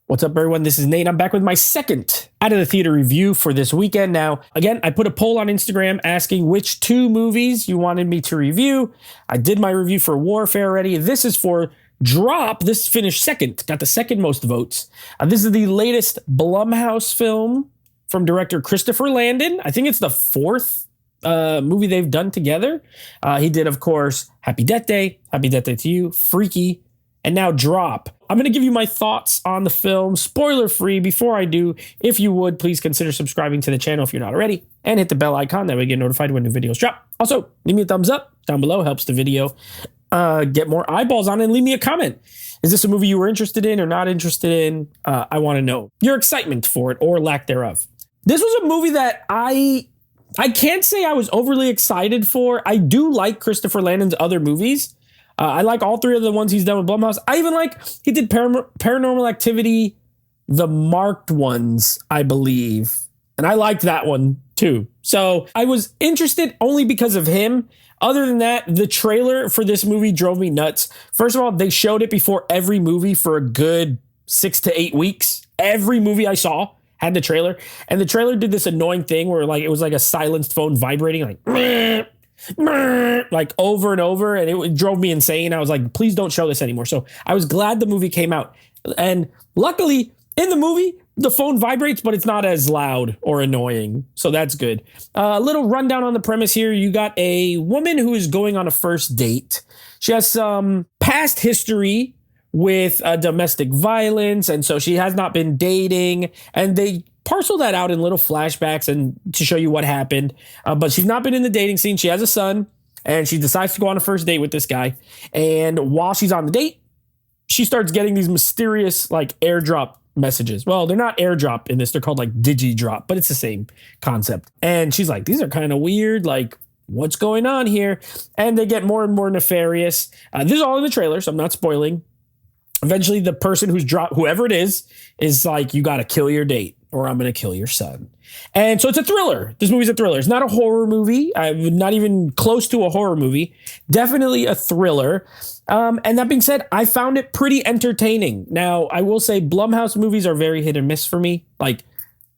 What's up, everyone? This is Nate. I'm back with my second out of the theater review for this weekend. Now, again, I put a poll on Instagram asking which two movies you wanted me to review. I did my review for Warfare already. This is for Drop. This finished second, got the second most votes. This is the latest Blumhouse film from director Christopher Landon. I think it's the fourth movie they've done together. He did, of course, Happy Death Day to You, Freaky, and now Drop. I'm going to give you my thoughts on the film, spoiler free. Before I do, if you would, please consider subscribing to the channel if you're not already, and hit the bell icon. That way you get notified when new videos drop. Also, leave me a thumbs up down below. Helps the video get more eyeballs on it. And leave me a comment. Is this a movie you were interested in or not interested in? I want to know your excitement for it or lack thereof. This was a movie that I can't say I was overly excited for. I do like Christopher Landon's other movies. I like all three of the ones he's done with Blumhouse. I even like, he did Paranormal Activity, the marked ones, I believe. And I liked that one too. So I was interested only because of him. Other than that, the trailer for this movie drove me nuts. First of all, they showed it before every movie for a good 6 to 8 weeks. Every movie I saw had the trailer. And the trailer did this annoying thing where like it was like a silenced phone vibrating like meh, like over and over, and it drove me insane. I was like, please don't show this anymore. So I was glad the movie came out. And luckily in the movie, the phone vibrates, but it's not as loud or annoying. So that's good. A little rundown on the premise here. You got a woman who is going on a first date. She has some past history with domestic violence, and so she has not been dating, and they parcel that out in little flashbacks and to show you what happened. But she's not been in the dating scene. She has a son, and she decides to go on a first date with this guy. And while she's on the date, she starts getting these mysterious like airdrop messages. Well, they're not airdrop in this. They're called like digidrop, but it's the same concept. And she's like, these are kind of weird. Like, what's going on here? And they get more and more nefarious. This is all in the trailer, so I'm not spoiling. Eventually, the person who's dropped, whoever it is like, you got to kill your date or I'm going to kill your son. And so it's a thriller. This movie's a thriller. It's not a horror movie. I'm not even close to a horror movie. Definitely a thriller. And that being said, I found it pretty entertaining. Now, I will say Blumhouse movies are very hit and miss for me. Like,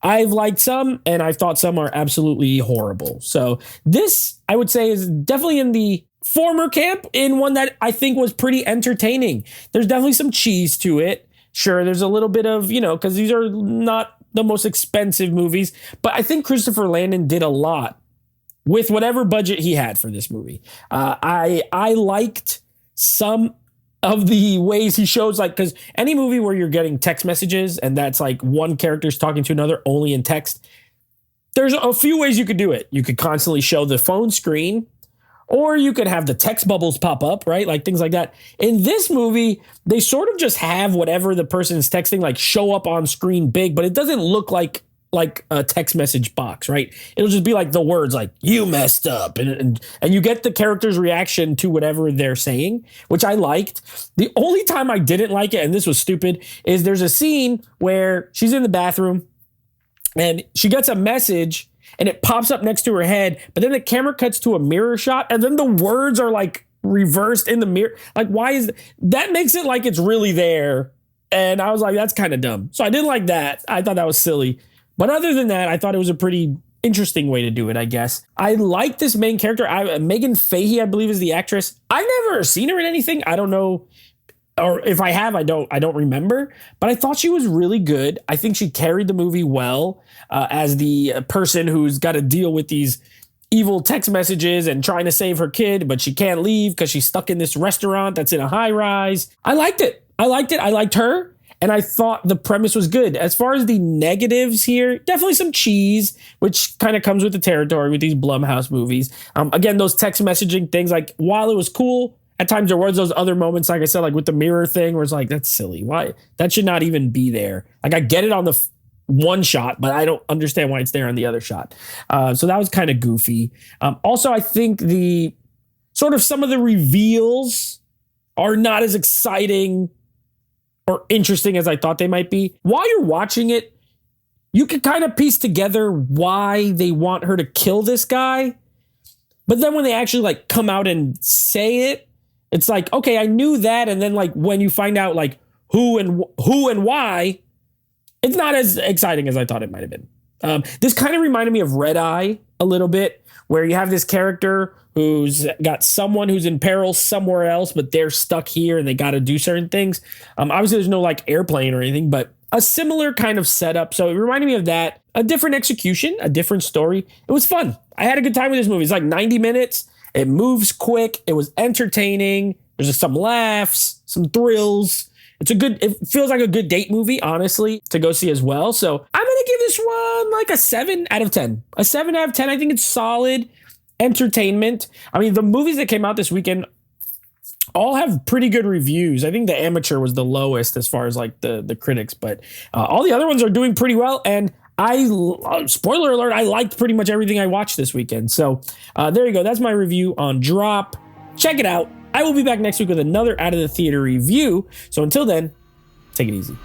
I've liked some and I've thought some are absolutely horrible. So this, I would say, is definitely in the former camp, in one that I think was pretty entertaining. There's definitely some cheese to it. Sure, there's a little bit of, because these are not the most expensive movies, but I think Christopher Landon did a lot with whatever budget he had for this movie. I liked some of the ways he shows, like, because any movie where you're getting text messages and that's like one character's talking to another only in text, there's a few ways you could do it. You could constantly show the phone screen, or you could have the text bubbles pop up, right? Like things like that. In this movie, they sort of just have whatever the person is texting like show up on screen big, but it doesn't look like a text message box, right? It'll just be like the words like, you messed up. And you get the character's reaction to whatever they're saying, which I liked. The only time I didn't like it, and this was stupid, is there's a scene where she's in the bathroom and she gets a message and it pops up next to her head, but then the camera cuts to a mirror shot and then the words are like reversed in the mirror. Like, why is that? Makes it like it's really there. And I was like, that's kind of dumb. So I didn't like that. I thought that was silly. But other than that, I thought it was a pretty interesting way to do it, I guess. I like this main character. Megan Fahey, I believe, is the actress. I've never seen her in anything. I don't know. Or if I have, I don't remember. But I thought she was really good. I think she carried the movie well as the person who's got to deal with these evil text messages and trying to save her kid, but she can't leave because she's stuck in this restaurant that's in a high rise. I liked it. I liked her. And I thought the premise was good. As far as the negatives here, definitely some cheese, which kind of comes with the territory with these Blumhouse movies. Again, those text messaging things, like while it was cool, at times there was those other moments, like I said, like with the mirror thing, where it's like, that's silly. Why? That should not even be there. Like I get it on the one shot, but I don't understand why it's there on the other shot. So that was kind of goofy. Also, I think the sort of some of the reveals are not as exciting or interesting as I thought they might be. While you're watching it, you can kind of piece together why they want her to kill this guy. But then when they actually like come out and say it, it's like, okay, I knew that. And then like when you find out like who and why, it's not as exciting as I thought it might have been. This kind of reminded me of Red Eye a little bit, where you have this character who's got someone who's in peril somewhere else, but they're stuck here and they got to do certain things. Obviously, there's no like airplane or anything, but a similar kind of setup. So it reminded me of that. A different execution, a different story. It was fun. I had a good time with this movie. It's like 90 minutes. It moves quick. It was entertaining. There's just some laughs, some thrills. It feels like a good date movie, honestly, to go see as well. So I'm going to give this one like a 7 out of 10. A 7 out of 10. I think it's solid entertainment. I mean, the movies that came out this weekend all have pretty good reviews. I think The Amateur was the lowest as far as like the critics, but all the other ones are doing pretty well. And spoiler alert, I liked pretty much everything I watched this weekend. So there you go. That's my review on Drop. Check it out. I will be back next week with another Out of the Theater review. So until then, take it easy.